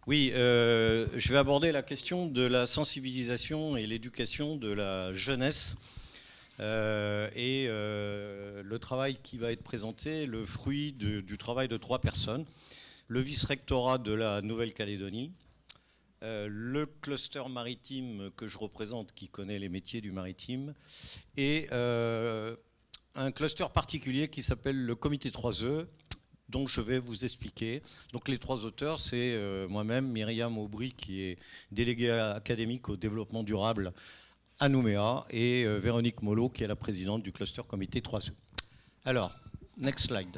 Oui, je vais aborder la question de la sensibilisation et l'éducation de la jeunesse le travail qui va être présenté, le fruit du travail de 3 personnes. Le vice-rectorat de la Nouvelle-Calédonie, le cluster maritime que je représente qui connaît les métiers du maritime et un cluster particulier qui s'appelle le comité 3E, dont je vais vous expliquer. Donc les 3 auteurs, c'est moi-même, Myriam Aubry, qui est déléguée académique au développement durable à Nouméa, et Véronique Mollo, qui est la présidente du cluster comité 3E. Alors, next slide.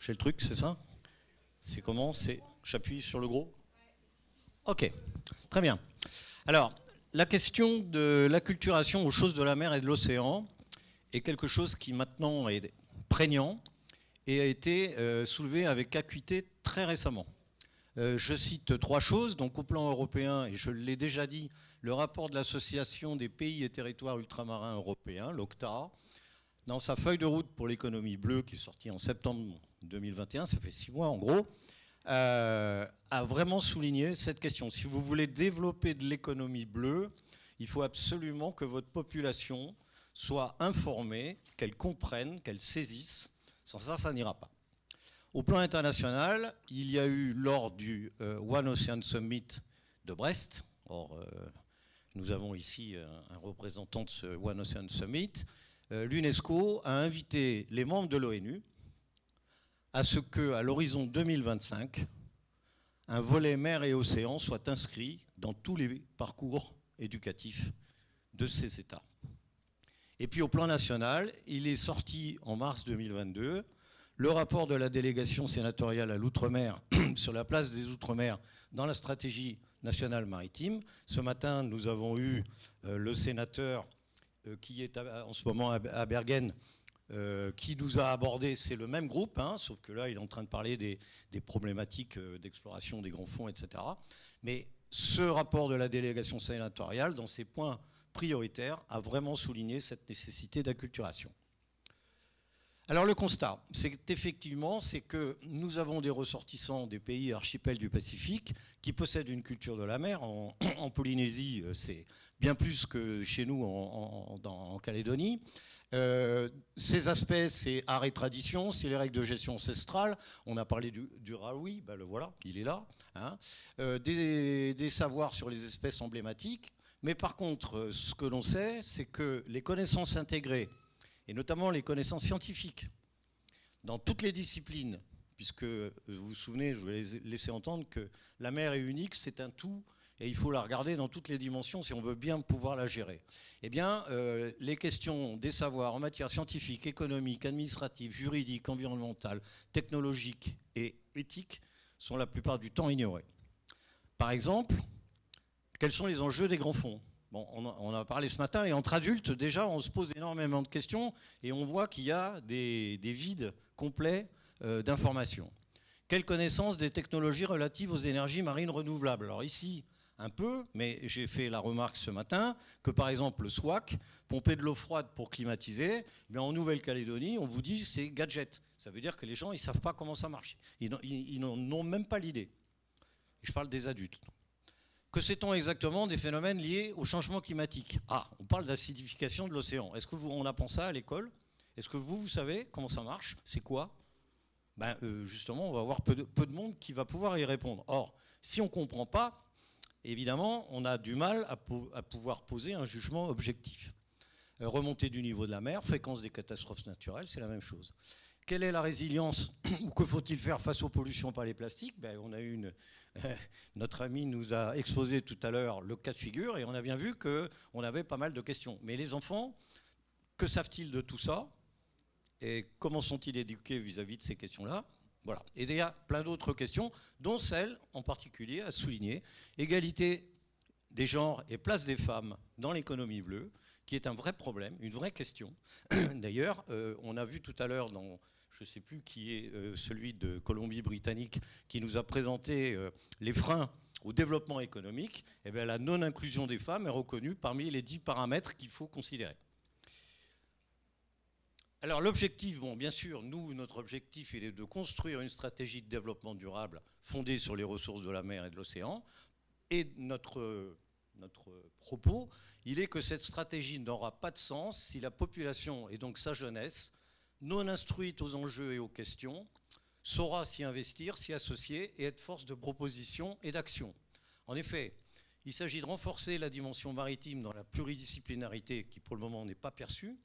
J'ai le truc, c'est ça? C'est comment? J'appuie sur le gros? Ok, très bien. Alors, la question de l'acculturation aux choses de la mer et de l'océan est quelque chose qui maintenant est prégnant et a été soulevé avec acuité très récemment. Je cite 3 choses. Donc, au plan européen, et je l'ai déjà dit, le rapport de l'Association des pays et territoires ultramarins européens, l'OCTA, dans sa feuille de route pour l'économie bleue, qui est sortie en septembre 2021, ça fait 6 mois en gros, a vraiment souligné cette question. Si vous voulez développer de l'économie bleue, il faut absolument que votre population soit informée, qu'elle comprenne, qu'elle saisisse. Sans ça, ça n'ira pas. Au plan international, il y a eu lors du One Ocean Summit de Brest, or nous avons ici un représentant de ce One Ocean Summit, l'UNESCO a invité les membres de l'ONU à ce qu'à l'horizon 2025, un volet mer et océan soit inscrit dans tous les parcours éducatifs de ces États. Et puis au plan national, il est sorti en mars 2022 le rapport de la délégation sénatoriale à l'outre-mer sur la place des outre-mer dans la stratégie nationale maritime. Ce matin, nous avons eu le sénateur qui est en ce moment à Bergen, qui nous a abordé, c'est le même groupe, hein, sauf que là, il est en train de parler des problématiques d'exploration des grands fonds, etc. Mais ce rapport de la délégation sénatoriale, dans ses points prioritaires, a vraiment souligné cette nécessité d'acculturation. Alors le constat, c'est effectivement, c'est que nous avons des ressortissants des pays archipels du Pacifique qui possèdent une culture de la mer. En Polynésie, c'est bien plus que chez nous en Calédonie. Ces aspects, c'est art et tradition, c'est les règles de gestion ancestrale. On a parlé du raoui, ben le voilà, il est là. Hein. Des savoirs sur les espèces emblématiques. Mais par contre, ce que l'on sait, c'est que les connaissances intégrées, et notamment les connaissances scientifiques, dans toutes les disciplines, puisque vous vous souvenez, je vous ai laissé entendre que la mer est unique, c'est un tout, et il faut la regarder dans toutes les dimensions si on veut bien pouvoir la gérer. Eh bien, les questions des savoirs en matière scientifique, économique, administrative, juridique, environnementale, technologique et éthique sont la plupart du temps ignorées. Par exemple, quels sont les enjeux des grands fonds ? Bon, on en a parlé ce matin, et entre adultes, déjà, on se pose énormément de questions, et on voit qu'il y a des vides complets d'informations. Quelle connaissance des technologies relatives aux énergies marines renouvelables ? Alors ici, un peu, mais j'ai fait la remarque ce matin que, par exemple, le SWAC, pomper de l'eau froide pour climatiser, bien, en Nouvelle-Calédonie, on vous dit c'est gadget. Ça veut dire que les gens, ils ne savent pas comment ça marche. Ils n'en ont même pas l'idée. Je parle des adultes. Que sait-on exactement des phénomènes liés au changement climatique ? Ah, on parle d'acidification de l'océan. Est-ce qu'on apprend ça à l'école ? Est-ce que vous savez comment ça marche ? C'est quoi ? Ben, justement, on va avoir peu de monde qui va pouvoir y répondre. Or, si on ne comprend pas, évidemment, on a du mal à pouvoir poser un jugement objectif. Remontée du niveau de la mer, fréquence des catastrophes naturelles, c'est la même chose. Quelle est la résilience ou que faut-il faire face aux pollutions par les plastiques ? Ben, on a eu notre ami nous a exposé tout à l'heure le cas de figure et on a bien vu qu'on avait pas mal de questions. Mais les enfants, que savent-ils de tout ça ? Et comment sont-ils éduqués vis-à-vis de ces questions-là ? Voilà. Et il y a plein d'autres questions, dont celle en particulier à souligner, égalité des genres et place des femmes dans l'économie bleue, qui est un vrai problème, une vraie question. D'ailleurs, on a vu tout à l'heure dans, je ne sais plus qui est celui de Colombie-Britannique, qui nous a présenté les freins au développement économique. Eh bien, la non-inclusion des femmes est reconnue parmi les 10 paramètres qu'il faut considérer. Alors l'objectif, bon, bien sûr, notre objectif, il est de construire une stratégie de développement durable fondée sur les ressources de la mer et de l'océan. Et notre propos, il est que cette stratégie n'aura pas de sens si la population, et donc sa jeunesse, non instruite aux enjeux et aux questions, saura s'y investir, s'y associer et être force de proposition et d'action. En effet, il s'agit de renforcer la dimension maritime dans la pluridisciplinarité qui pour le moment n'est pas perçue.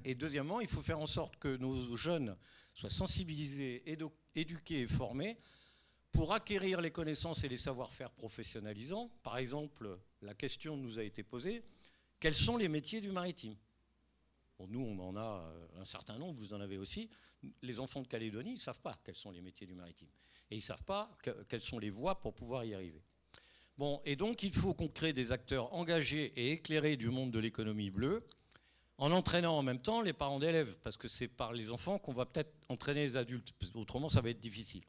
Et deuxièmement, il faut faire en sorte que nos jeunes soient sensibilisés, éduqués et formés pour acquérir les connaissances et les savoir-faire professionnalisants. Par exemple, la question nous a été posée, quels sont les métiers du maritime ? Bon, nous, on en a un certain nombre, vous en avez aussi. Les enfants de Calédonie ne savent pas quels sont les métiers du maritime. Et ils ne savent pas quelles sont les voies pour pouvoir y arriver. Bon, et donc, il faut qu'on crée des acteurs engagés et éclairés du monde de l'économie bleue, en entraînant en même temps les parents d'élèves, parce que c'est par les enfants qu'on va peut-être entraîner les adultes, parce qu'autrement ça va être difficile,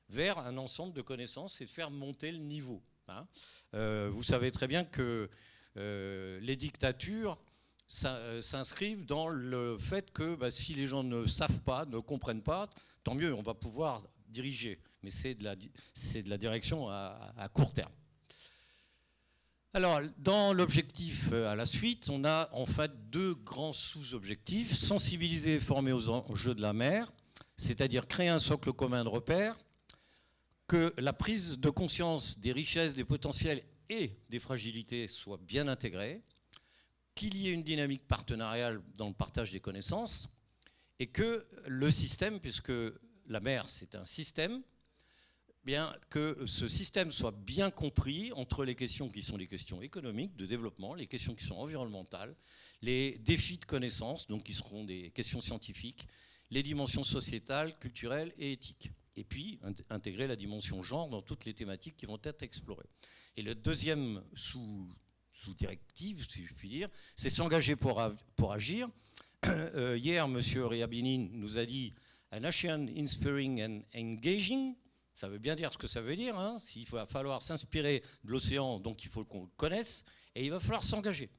vers un ensemble de connaissances et de faire monter le niveau. Vous savez très bien que les dictatures s'inscrivent dans le fait que si les gens ne savent pas, ne comprennent pas, tant mieux, on va pouvoir diriger, mais c'est de la direction à court terme. Alors, dans l'objectif à la suite, on a en fait deux grands sous-objectifs. Sensibiliser et former aux enjeux de la mer, c'est-à-dire créer un socle commun de repères, que la prise de conscience des richesses, des potentiels et des fragilités soit bien intégrée, qu'il y ait une dynamique partenariale dans le partage des connaissances, et que le système, puisque la mer c'est un système, bien, que ce système soit bien compris entre les questions qui sont les questions économiques, de développement, les questions qui sont environnementales, les défis de connaissances, donc qui seront des questions scientifiques, les dimensions sociétales, culturelles et éthiques. Et puis, intégrer la dimension genre dans toutes les thématiques qui vont être explorées. Et le deuxième sous-directive, si je puis dire, c'est s'engager pour agir. Hier, M. Ryabinin nous a dit « An ocean inspiring and engaging ». Ça veut bien dire ce que ça veut dire. Il va falloir s'inspirer de l'océan, donc il faut qu'on le connaisse, et il va falloir s'engager.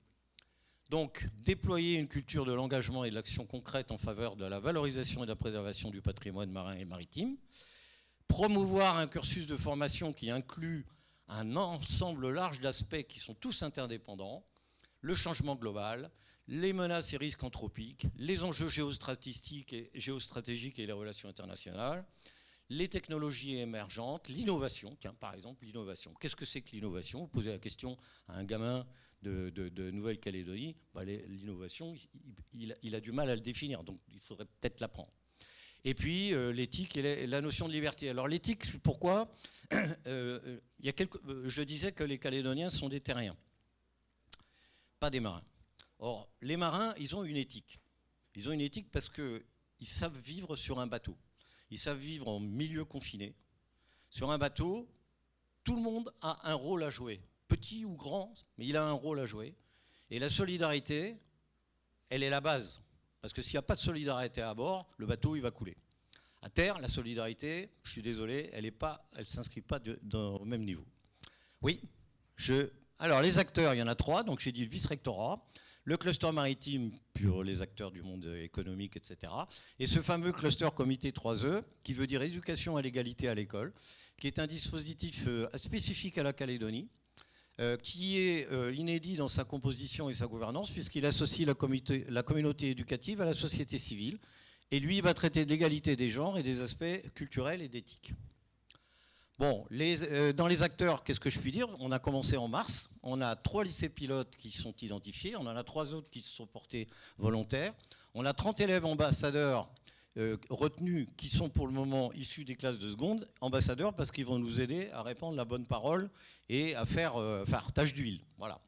Donc, déployer une culture de l'engagement et de l'action concrète en faveur de la valorisation et de la préservation du patrimoine marin et maritime. Promouvoir un cursus de formation qui inclut un ensemble large d'aspects qui sont tous interdépendants. Le changement global, les menaces et risques anthropiques, les enjeux géostratégiques et les relations internationales, les technologies émergentes, l'innovation. Tiens, par exemple, l'innovation. Qu'est-ce que c'est que l'innovation ? Vous posez la question à un gamin de Nouvelle-Calédonie, l'innovation, il a du mal à le définir, donc il faudrait peut-être l'apprendre. Et puis l'éthique et la notion de liberté. Alors l'éthique, pourquoi ? Je disais que les Calédoniens sont des terriens, pas des marins. Or, les marins, ils ont une éthique. Ils ont une éthique parce qu'ils savent vivre sur un bateau. Ils savent vivre en milieu confiné. Sur un bateau, tout le monde a un rôle à jouer. Petit ou grand, mais il a un rôle à jouer. Et la solidarité, elle est la base. Parce que s'il n'y a pas de solidarité à bord, le bateau, il va couler. À terre, la solidarité, je suis désolé, elle ne s'inscrit pas au même niveau. Oui, alors les acteurs, il y en a 3, donc j'ai dit le vice-rectorat, le cluster maritime pour les acteurs du monde économique, etc. Et ce fameux cluster comité 3E, qui veut dire éducation à l'égalité à l'école, qui est un dispositif spécifique à la Calédonie, qui est inédit dans sa composition et sa gouvernance, puisqu'il associe la communauté éducative à la société civile. Et lui, il va traiter de l'égalité des genres et des aspects culturels et d'éthique. Bon, dans les acteurs, qu'est-ce que je puis dire ? On a commencé en mars. On a 3 lycées pilotes qui sont identifiés. On en a 3 autres qui se sont portés volontaires. On a 30 élèves ambassadeurs retenus qui sont pour le moment issus des classes de seconde. Ambassadeurs parce qu'ils vont nous aider à répandre la bonne parole et à faire tâche d'huile. Voilà.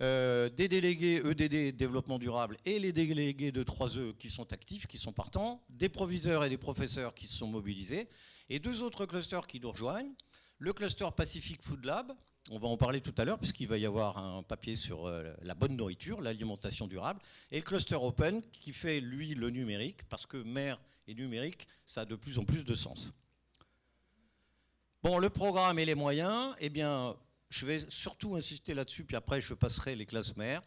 Des délégués EDD développement durable et les délégués de 3E qui sont actifs, qui sont partants, des proviseurs et des professeurs qui se sont mobilisés, et 2 autres clusters qui nous rejoignent. Le cluster Pacific Food Lab, on va en parler tout à l'heure puisqu'il va y avoir un papier sur la bonne nourriture, l'alimentation durable, et le cluster Open qui fait, lui, le numérique, parce que mer et numérique, ça a de plus en plus de sens. Bon, le programme et les moyens, eh bien, je vais surtout insister là-dessus, puis après je passerai les classes mères.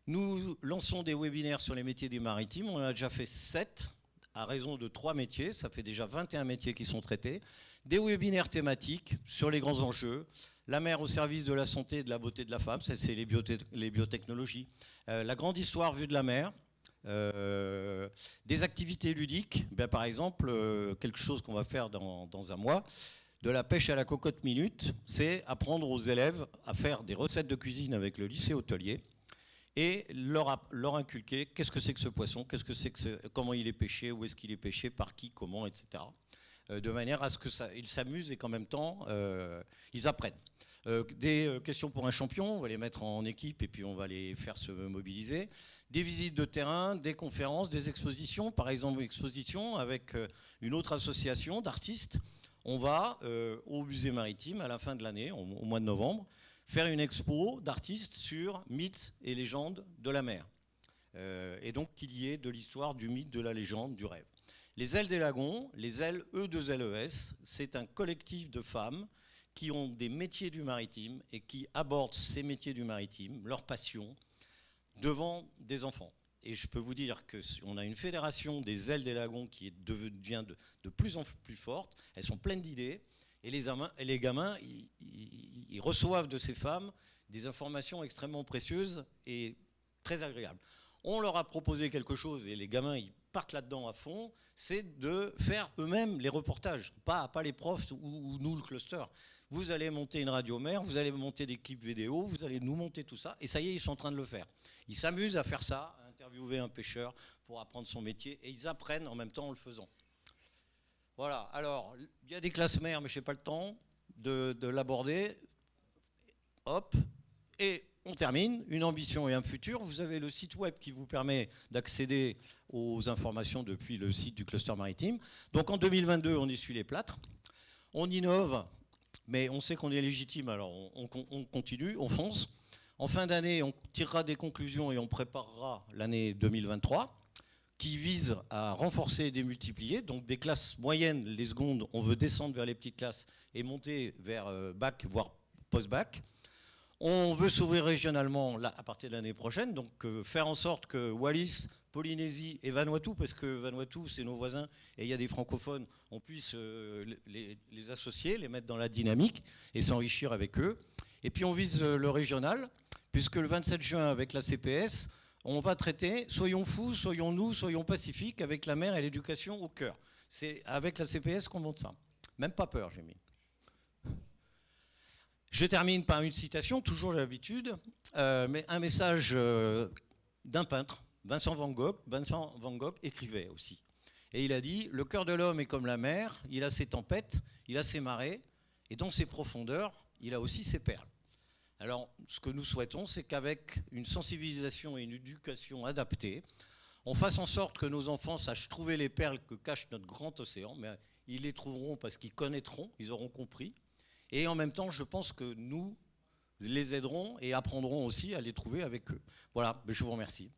Nous lançons des webinaires sur les métiers du maritime. On en a déjà fait 7 à raison de 3 métiers. Ça fait déjà 21 métiers qui sont traités. Des webinaires thématiques sur les grands enjeux. La mer au service de la santé et de la beauté de la femme, ça c'est les biotechnologies. La grande histoire vue de la mer. Des activités ludiques. Ben, par exemple, quelque chose qu'on va faire dans un mois. De la pêche à la cocotte minute, c'est apprendre aux élèves à faire des recettes de cuisine avec le lycée hôtelier et leur inculquer qu'est-ce que c'est que ce poisson, comment il est pêché, où est-ce qu'il est pêché, par qui, comment, etc. De manière à ce qu'ils s'amusent et qu'en même temps, ils apprennent. Des questions pour un champion, on va les mettre en équipe et puis on va les faire se mobiliser. Des visites de terrain, des conférences, des expositions. Par exemple, une exposition avec une autre association d'artistes. On va au musée maritime à la fin de l'année, au mois de novembre, faire une expo d'artistes sur mythes et légendes de la mer. Et donc qu'il y ait de l'histoire, du mythe, de la légende, du rêve. Les Ailes des Lagons, les Ailes E2LES, c'est un collectif de femmes qui ont des métiers du maritime et qui abordent ces métiers du maritime, leur passion, devant des enfants. Et je peux vous dire qu'on a une fédération des Ailes des Lagons qui devient de plus en plus forte. Elles sont pleines d'idées. Et les gamins, ils reçoivent de ces femmes des informations extrêmement précieuses et très agréables. On leur a proposé quelque chose et les gamins, ils partent là-dedans à fond, c'est de faire eux-mêmes les reportages, pas les profs ou nous, le cluster. Vous allez monter une radio mer, vous allez monter des clips vidéo, vous allez nous monter tout ça. Et ça y est, ils sont en train de le faire. Ils s'amusent à faire ça, à interviewer un pêcheur pour apprendre son métier. Et ils apprennent en même temps en le faisant. Voilà, alors, il y a des classes mères, mais je n'ai pas le temps de l'aborder. Hop, et on termine, une ambition et un futur. Vous avez le site web qui vous permet d'accéder aux informations depuis le site du cluster maritime. Donc en 2022, on essuie les plâtres. On innove, mais on sait qu'on est légitime, alors on continue, on fonce. En fin d'année, on tirera des conclusions et on préparera l'année 2023 qui vise à renforcer et démultiplier. Donc des classes moyennes, les secondes, on veut descendre vers les petites classes et monter vers bac, voire post-bac. On veut s'ouvrir régionalement à partir de l'année prochaine, donc faire en sorte que Wallis, Polynésie et Vanuatu, parce que Vanuatu c'est nos voisins et il y a des francophones, on puisse les associer, les mettre dans la dynamique et s'enrichir avec eux. Et puis on vise le régional, puisque le 27 juin avec la CPS, on va traiter soyons fous, soyons nous, soyons pacifiques avec la mer et l'éducation au cœur. C'est avec la CPS qu'on monte ça. Même pas peur, j'ai mis. Je termine par une citation, toujours j'ai l'habitude, mais un message d'un peintre, Vincent Van Gogh. Vincent Van Gogh écrivait aussi. Et il a dit « Le cœur de l'homme est comme la mer, il a ses tempêtes, il a ses marées, et dans ses profondeurs, il a aussi ses perles. » Alors, ce que nous souhaitons, c'est qu'avec une sensibilisation et une éducation adaptée, on fasse en sorte que nos enfants sachent trouver les perles que cache notre grand océan, mais ils les trouveront parce qu'ils connaîtront, ils auront compris. Et en même temps, je pense que nous les aiderons et apprendrons aussi à les trouver avec eux. Voilà, je vous remercie.